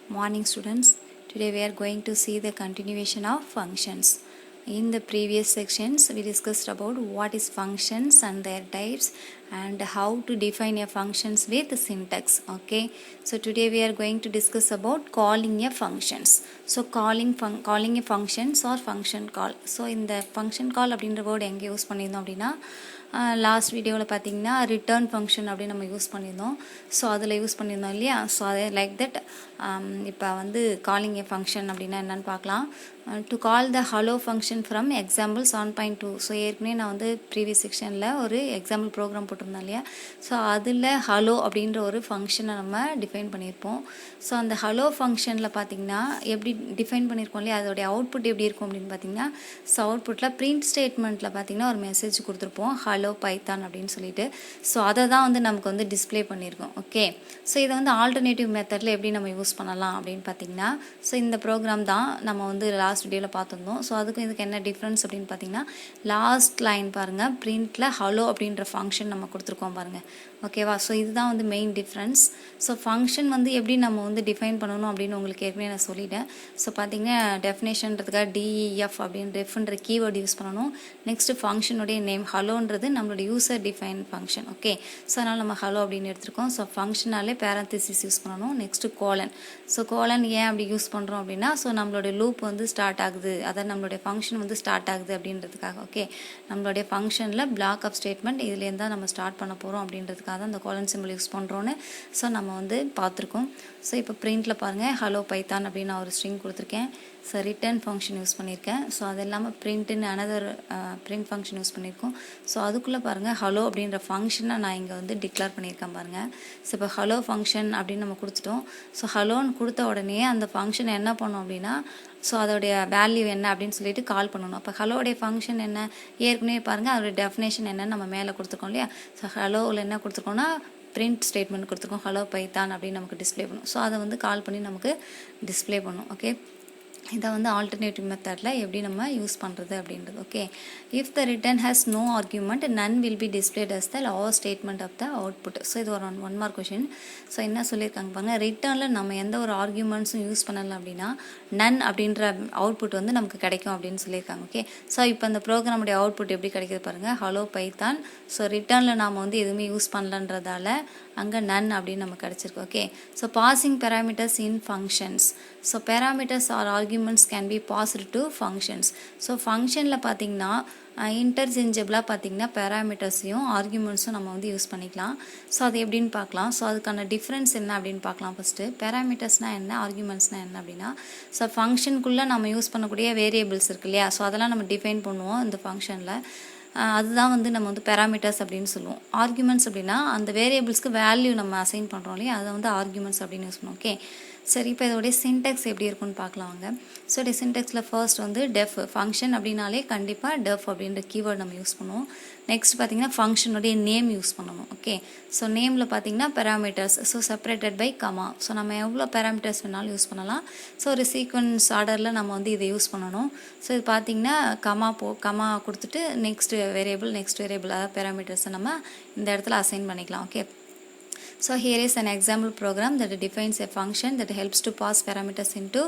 Morning students, today we are going to see the continuation of functions. In the previous sections we discussed about what is functions and their types and how to define a functions with syntax. Okay, so today we are going to discuss about calling a functions. So calling a functions or function call. So in the function call அப்படின்ற word எங்க use பண்ணியிருந்தோம் அப்படின்னா last வீடியோவில் பார்த்தீங்கன்னா return function அப்படின்னு நம்ம use பண்ணியிருந்தோம். So அதில் யூஸ் பண்ணியிருந்தோம் இல்லையா. ஸோ அதே லைக் தட் இப்போ வந்து காலிங் ஏ ஃபங்க்ஷன் அப்படின்னா என்னென்னு பார்க்கலாம். To call the hello function from example 7.2. So ஏற்கனவே நான் வந்து ப்ரீவியஸ் செக்ஷனில் ஒரு எக்ஸாம்பிள் ப்ரோக்ராம் போட்டிருந்தேன் இல்லையா. ஸோ அதில் ஹலோ அப்படின்ற ஒரு ஃபங்க்ஷனை நம்ம டிஃபைன் பண்ணியிருப்போம். ஸோ அந்த ஹலோ ஃபங்க்ஷனில் பார்த்திங்கன்னா எப்படி டிஃபைன் பண்ணியிருக்கோம் இல்லையா, அதோடைய அவுட்புட் எப்படி இருக்கும் அப்படின்னு பார்த்தீங்கன்னா, ஸோ அவுட்புட்டில் பிரிண்ட் ஸ்டேட்மெண்ட்டில் பார்த்திங்கன்னா ஒரு மெசேஜ் கொடுத்துருப்போம், ஹலோ பைத்தான் அப்படின்னு சொல்லிட்டு. ஸோ அதை தான் வந்து நமக்கு வந்து டிஸ்பிளே பண்ணியிருக்கோம். ஓகே, ஸோ இதை வந்து ஆல்டர்னேட்டிவ் மெத்தடில் எப்படி நம்ம யூஸ் பண்ணலாம் அப்படின்னு பார்த்தீங்கன்னா, ஸோ இந்த ப்ரோக்ராம் தான் நம்ம வந்து லாஸ்ட் வீடியோவில் பார்த்துருந்தோம். ஸோ அதுக்கும் இதுக்கு என்ன டிஃப்ரென்ஸ் அப்படின்னு பார்த்தீங்கன்னா, லாஸ்ட் லைன் பாருங்கள், பிரிண்டில் ஹலோ அப்படின்ற ஃபங்க்ஷன் நம்ம கொடுத்துருக்கோம் பாருங்கள். ஓகேவா. ஸோ இதுதான் வந்து மெயின் டிஃப்ரென்ஸ். ஸோ ஃபங்க்ஷன் வந்து எப்படி நம்ம வந்து டிஃபைன் பண்ணணும் அப்படின்னு உங்களுக்கு ஏற்கனவே நான் சொல்லிட்டேன். ஸோ பார்த்தீங்கன்னா டெஃபினேஷன்றதுக்காக டிஇஎஃப் அப்படின்னு டெஃப்ன்ற கீவேர்டு யூஸ் பண்ணணும். நெக்ஸ்ட்டு ஃபங்க்ஷனுடைய நேம் ஹலோன்றது நம்மளோட user define function. Okay, so அதனால் நம்ம ஹலோ அப்படின்னு எடுத்துருக்கோம். ஸோ ஃபங்க்ஷனாலே பேரந்திசிஸ் யூஸ் பண்ணணும். Next colon. ஸோ கோலன் ஏன் அப்படி யூஸ் பண்ணுறோம் அப்படின்னா, ஸோ நம்மளுடைய லூப் வந்து ஸ்டார்ட் ஆகுது, அதாவது நம்மளுடைய ஃபங்க்ஷன் வந்து ஸ்டார்ட் ஆகுது அப்படின்றதுக்காக. ஓகே, நம்மளுடைய ஃபங்க்ஷனில் பிளாக் ஆஃப் ஸ்டேட்மெண்ட் இதுலேருந்து தான் நம்ம ஸ்டார்ட் பண்ண போகிறோம் அப்படின்றதுக்காக தான் அந்த கோலன் சிம்பிள் யூஸ் பண்ணுறோன்னு ஸோ நம்ம வந்து பார்த்துருக்கோம். ஸோ இப்போ பிரிண்டில் பாருங்கள், ஹலோ பைத்தான் அப்படின்னு நான் ஒரு ஸ்ட்ரிங் கொடுத்துருக்கேன். ஸோ ரிட்டர்ன் ஃபங்க்ஷன் யூஸ் பண்ணியிருக்கேன். ஸோ அது இல்லாமல் பிரிண்ட்டுன்னு அனதர் பிரிண்ட் ஃபங்க்ஷன் யூஸ் பண்ணியிருக்கோம். ஸோ அதுக்குள்ளே பாருங்கள் ஹலோ அப்படின்ற ஃபங்க்ஷனை நான் இங்கே வந்து டிக்ளேர் பண்ணியிருக்கேன் பாருங்கள். ஸோ இப்போ ஹலோ ஃபங்க்ஷன் அப்படின்னு நம்ம கொடுத்துட்டோம். ஸோ ஹலோன்னு கொடுத்த உடனே அந்த ஃபங்க்ஷனை என்ன பண்ணோம் அப்படின்னா, ஸோ அதோடைய வேல்யூ என்ன அப்படின்னு சொல்லிட்டு கால் பண்ணணும். அப்போ ஹலோடைய ஃபங்க்ஷன் என்ன ஏற்கனவே பாருங்கள், அதோடைய டெஃபினேஷன் என்னன்னு நம்ம மேலே கொடுத்துருக்கோம் இல்லையா. ஸோ ஹலோவில் என்ன கொடுத்துருக்கோம்னா பிரிண்ட் ஸ்டேட்மெண்ட் கொடுத்துருக்கோம், ஹலோ பைத்தான் அப்படின்னு நமக்கு டிஸ்பிளே பண்ணும். ஸோ அதை வந்து கால் பண்ணி நமக்கு டிஸ்பிளே பண்ணும். ஓகே, இதை வந்து ஆல்டர்னேட்டிவ் மெத்தடில் எப்படி நம்ம யூஸ் பண்ணுறது அப்படின்றது. Okay, if the return has no argument none will be displayed as the last statement of the output. So இது ஒரு ஒன் மார்க் கொஷின். ஸோ என்ன சொல்லியிருக்காங்க பாருங்கள், ரிட்டர்னில் நம்ம எந்த ஒரு ஆர்குமெண்ட்ஸும் யூஸ் பண்ணலை அப்படின்னா நன் அப்படின்ற அவுட்புட் வந்து நமக்கு கிடைக்கும் அப்படின்னு சொல்லியிருக்காங்க. ஓகே, ஸோ இப்போ அந்த ப்ரோக்ராமுடைய அவுட்புட் எப்படி கிடைக்கிது பாருங்கள், ஹலோ பைத்தான். ஸோ ரிட்டர்னில் நாம் வந்து எதுவுமே யூஸ் பண்ணலன்றதால அங்கே நன் அப்படின்னு நமக்கு கிடச்சிருக்கு. Okay, so passing parameters in functions. So parameters or arguments can be passed to functions. So ஃபங்க்ஷனில் பார்த்தீங்கன்னா இன்டர்சேஞ்சபிளாக பார்த்தீங்கன்னா பேராமீட்டர்ஸையும் ஆர்குமெண்ட்ஸும் நம்ம வந்து யூஸ் பண்ணிக்கலாம். ஸோ அது எப்படின்னு பார்க்கலாம். ஸோ அதுக்கான டிஃப்ரென்ஸ் என்ன அப்படின்னு பார்க்கலாம். ஃபஸ்ட்டு பேராமீட்டர்ஸ்னால் என்ன, ஆர்குமெண்ட்ஸ்னால் என்ன அப்படின்னா, ஸோ ஃபங்க்ஷனுக்குள்ளே நம்ம யூஸ் பண்ணக்கூடிய வேரியபிள்ஸ் இருக்கு இல்லையா. ஸோ அதெல்லாம் நம்ம டிஃபைன் பண்ணுவோம் இந்த ஃபங்க்ஷனில். அதுதான் வந்து நம்ம வந்து பேராமீட்டர்ஸ் அப்படின்னு சொல்லுவோம். ஆர்குமெண்ட்ஸ் அப்படின்னா அந்த வேரியபிள்ஸ்க்கு வேல்யூ நம்ம அசைன் பண்ணுறோம் இல்லையா, அதை வந்து ஆர்குமெண்ட்ஸ் அப்படின்னு யூஸ் பண்ணுவோம். ஓகே, சரி, இப்போ இதோடைய சின்டெக்ஸ் எப்படி இருக்குன்னு பார்க்கலாம் வாங்க. ஸோ இதோடைய சின்டெக்ஸில் ஃபர்ஸ்ட் வந்து டெஃப் ஃபங்க்ஷன் அப்படின்னாலே கண்டிப்பாக டெஃப் அப்படின்ற கீவேர்டு நம்ம யூஸ் பண்ணுவோம். நெக்ஸ்ட் பார்த்தீங்கன்னா ஃபங்க்ஷனுடைய நேம் யூஸ் பண்ணணும். ஓகே, ஸோ நேமில் பார்த்தீங்கன்னா parameters, so separated by comma. So நம்ம எவ்வளோ பேராமீட்டர்ஸ் வேணாலும் யூஸ் பண்ணலாம். ஸோ ஒரு சீக்வன்ஸ் ஆர்டரில் நம்ம வந்து இதை யூஸ் பண்ணணும். ஸோ இது பார்த்தீங்கன்னா கமா கொடுத்துட்டு நெக்ஸ்ட் வேரியபிள் அதாவது பேராமீட்டர்ஸை நம்ம இந்த இடத்துல அசைன் பண்ணிக்கலாம். Okay, so here is an example program that defines a function that helps to pass parameters into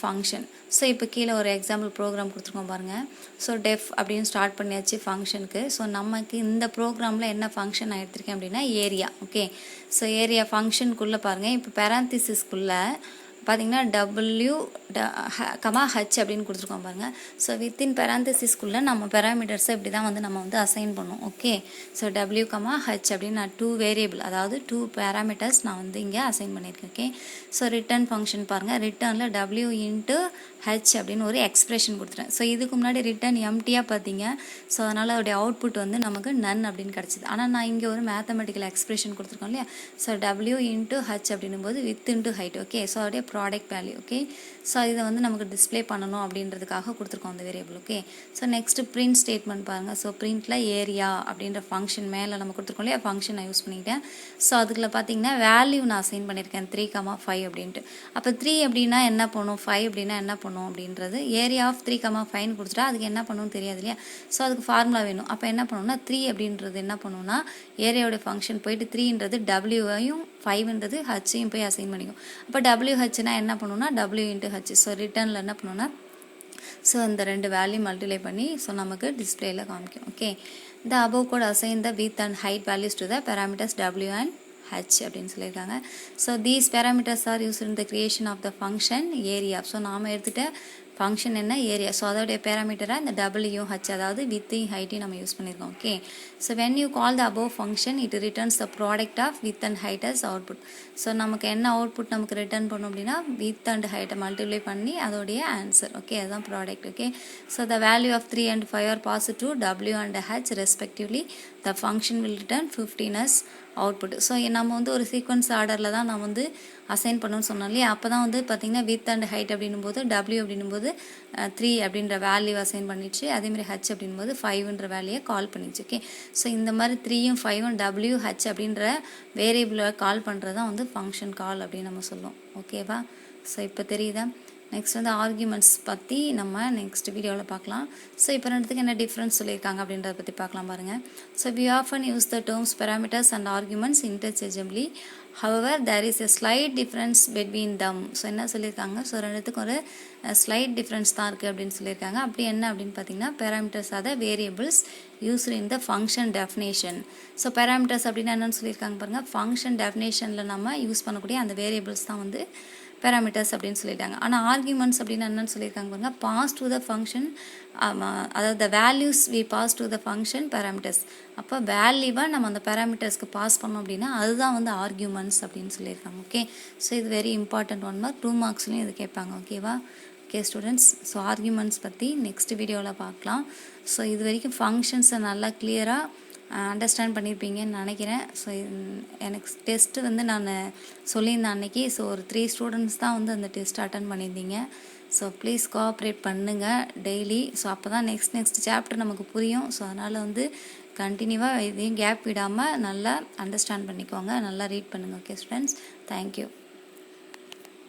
function. So இப்போ கீழே ஒரு எக்ஸாம்பிள் ப்ரோக்ராம் கொடுத்துருக்கோம் பாருங்கள். ஸோ டெஃப் அப்படின்னு ஸ்டார்ட் பண்ணியாச்சு ஃபங்க்ஷனுக்கு. ஸோ நமக்கு இந்த ப்ரோக்ராமில் என்ன ஃபங்க்ஷன் நான் எடுத்திருக்கேன் அப்படின்னா ஏரியா. ஓகே, ஸோ ஏரியா ஃபங்க்ஷனுக்குள்ளே பாருங்கள், இப்போ பேராந்திசிஸ்க்குள்ளே பார்த்தீங்கன்னா டபிள்யூ ஹச் அப்படின்னு கொடுத்துருக்கோம் பாருங்கள். ஸோ வித்தின் பேராந்திசிஸ்க்குள்ளே நம்ம பேராமீட்டர்ஸை இப்படி தான் வந்து நம்ம வந்து அசைன் பண்ணுவோம். ஓகே, ஸோ டபிள்யூ ஹச் அப்படின்னு நான் 2 வேரியபிள் அதாவது 2 பேராமீட்டர்ஸ் நான் வந்து இங்கே அசைன் பண்ணியிருக்கேன். ஓகே, ஸோ ரிட்டர்ன் ஃபங்க்ஷன் பாருங்கள், ரிட்டர்னில் டபிள்யூ இன்ட்டு ஹச் அப்படின்னு ஒரு எக்ஸ்பிரஷன் கொடுத்துட்டேன். ஸோ இதுக்கு முன்னாடி ரிட்டர்ன் எம்டியாக பார்த்தீங்க. ஸோ அதனால் அதோடைய அவுட்புட் வந்து நமக்கு நன் அப்படின்னு கிடச்சிது. ஆனால் நான் இங்கே ஒரு மேத்தமெட்டிக்கல் எக்ஸ்பிரஷன் கொடுத்துருக்கோம் இல்லையா. ஸோ டபிள்யூ இன்ட்டு ஹச் அப்படின்னும் போது with into height. Okay, so அதோடைய ப்ராடக்ட் வேல்யூ. ஓகே, ஸோ இதை வந்து நமக்கு டிஸ்பிளே பண்ணணும் அப்படின்றதுக்காக கொடுத்துருக்கோம் அந்த variable. Okay, so next print statement பாருங்கள். ஸோ பிரிண்டில் ஏரியா அப்படின்ற ஃபங்க்ஷன் மேலே நம்ம கொடுத்துருக்கோம் இல்லையா, ஃபங்க்ஷன் நான் யூஸ் பண்ணிக்கிட்டேன். ஸோ அதுக்குள்ள பார்த்தீங்கன்னா வேல்யூ நான் அசைன் பண்ணியிருக்கேன் 3,5 அப்படின்ட்டு. அப்போ 3 அப்படின்னா என்ன பண்ணும், 5 அப்படின்னா என்ன பண்ணும் அப்படின்றது ஏரியா ஆஃப் 3,5 கொடுத்துட்டா அதுக்கு என்ன பண்ணணும்னு தெரியாது இல்லையா. ஸோ அதுக்கு ஃபார்முலா வேணும். அப்போ என்ன பண்ணணும்னா 3 அப்படின்றது என்ன பண்ணுவோம்னா ஏரியாவோட ஃபங்க்ஷன் போயிட்டு 3ன்றது டபிள்யூவையும் 5ன்றது ஹச்சையும் போய் அசைன் பண்ணிக்கும். அப்போ WHனா என்ன பண்ணுன்னா W இன்ட்டு ஹச். ஸோ ரிட்டர்னில் என்ன பண்ணுன்னா ஸோ இந்த ரெண்டு வேல்யூ மல்டிப்ளை பண்ணி ஸோ நமக்கு டிஸ்பிளேயில் காமிக்கும். ஓகே, இந்த above code assign the width and height values to the parameters W and H அப்படின்னு சொல்லியிருக்காங்க. So these parameters are used in the creation of the function area. So நாம் எடுத்துகிட்ட function என்ன area. So அதோடைய பேராமீட்டராக இந்த W H அதாவது வித்தையும் ஹைட்டையும் நம்ம use பண்ணியிருக்கோம். Okay, so when you call the above function it returns the product of width and height as output. So நமக்கு என்ன output நமக்கு ரிட்டர்ன் பண்ணோம் அப்படின்னா வித் அண்ட் ஹைட்டை மல்டிப்ளை பண்ணி அதோடைய ஆன்சர். ஓகே, அதுதான் product. Okay, so the value of 3 and 5 are passed to W and H respectively. The function will return 15 as output. So நம்ம வந்து ஒரு சீக்வன்ஸ் ஆர்டரில் தான் நான் வந்து அசைன் பண்ணணும்னு சொன்னோம் இல்லையா. அப்போ தான் வந்து பார்த்திங்கன்னா வித் அண்ட் ஹைட் அப்படின்னும் போது W அப்படின்னும் போது 3 அப்படின்ற வேல்யூ அசைன் பண்ணிடுச்சு. அதேமாதிரி ஹச் அப்படின்னும் போது 5ன்ற வேல்யூயை கால் பண்ணிச்சு. ஓகே, ஸோ இந்த மாதிரி 3யும் 5ம் W H அப்படின்ற வேரியபிளை கால் பண்ணுறது தான் வந்து ஃபங்க்ஷன் கால் அப்படின்னு நம்ம சொல்லுவோம். ஓகேவா, ஸோ இப்போ தெரியுதா. நெக்ஸ்ட் வந்து ஆர்கியூமெண்ட்ஸ் பற்றி நம்ம நெக்ஸ்ட் வீடியோவில் பார்க்கலாம். ஸோ இப்போ ரெண்டுத்துக்கு என்ன டிஃப்ரென்ஸ் சொல்லியிருக்காங்க அப்படின்றத பற்றி பார்க்கலாம் பாருங்கள். So we often use the terms parameters and arguments interchangeably. However, there is a slight difference between them. So என்ன சொல்லியிருக்காங்க, ஸோ ரெண்டுத்துக்கும் ஒரு ஸ்லைட் டிஃப்ரென்ஸ் தான் இருக்குது அப்படின்னு சொல்லியிருக்காங்க. அப்படி என்ன அப்படின்னு பார்த்தீங்கன்னா parameters R the variables used in the function definition. So parameters அப்படின்னா என்னென்னு சொல்லியிருக்காங்க பாருங்கள். ஃபங்க்ஷன் டெஃபினேஷனில் நம்ம யூஸ் பண்ணக்கூடிய அந்த வேரியபிள்ஸ் தான் வந்து பேராமீட்டர்ஸ் அப்படின்னு சொல்லிட்டாங்க. ஆனால் ஆர்கியூமெண்ட்ஸ் அப்படின்னு என்னன்னு சொல்லியிருக்காங்க பாருங்க. பாஸ் டு த ஃபங்க்ஷன், அதாவது the values we pass to the function parameters. அப்போ வேல்யூவாக நம்ம அந்த பேராமீட்டர்ஸ்க்கு பாஸ் பண்ணோம் அப்படின்னா அதுதான் வந்து ஆர்கியூமெண்ட்ஸ் அப்படின்னு சொல்லியிருக்காங்க. ஓகே, ஸோ இது வெரி இம்பார்ட்டன்ட் 1 மார்க் 2 மார்க்ஸ்லையும் இது கேட்பாங்க. ஓகேவா. ஓகே ஸ்டூடெண்ட்ஸ், ஸோ ஆர்கியூமெண்ட்ஸ் பற்றி நெக்ஸ்ட் வீடியோவில் பார்க்கலாம். ஸோ இது வரைக்கும் ஃபங்க்ஷன்ஸை நல்லா கிளியராக அண்டர்ஸ்டாண்ட் பண்ணியிருப்பீங்கன்னு நினைக்கிறேன். ஸோ எனக்கு டெஸ்ட்டு வந்து நான் சொல்லியிருந்தேன் அன்றைக்கி. ஸோ ஒரு 3 ஸ்டூடெண்ட்ஸ் தான் வந்து அந்த டெஸ்ட் அட்டன் பண்ணியிருந்தீங்க. ஸோ ப்ளீஸ் கோஆப்ரேட் பண்ணுங்கள் டெய்லி. ஸோ அப்போ தான் நெக்ஸ்ட் சாப்டர் நமக்கு புரியும். ஸோ அதனால் வந்து கண்டினியூவாக இதையும் கேப் விடாமல் நல்லா அண்டர்ஸ்டாண்ட் பண்ணிக்கோங்க, நல்லா ரீட் பண்ணுங்கள். Okay students, thank you.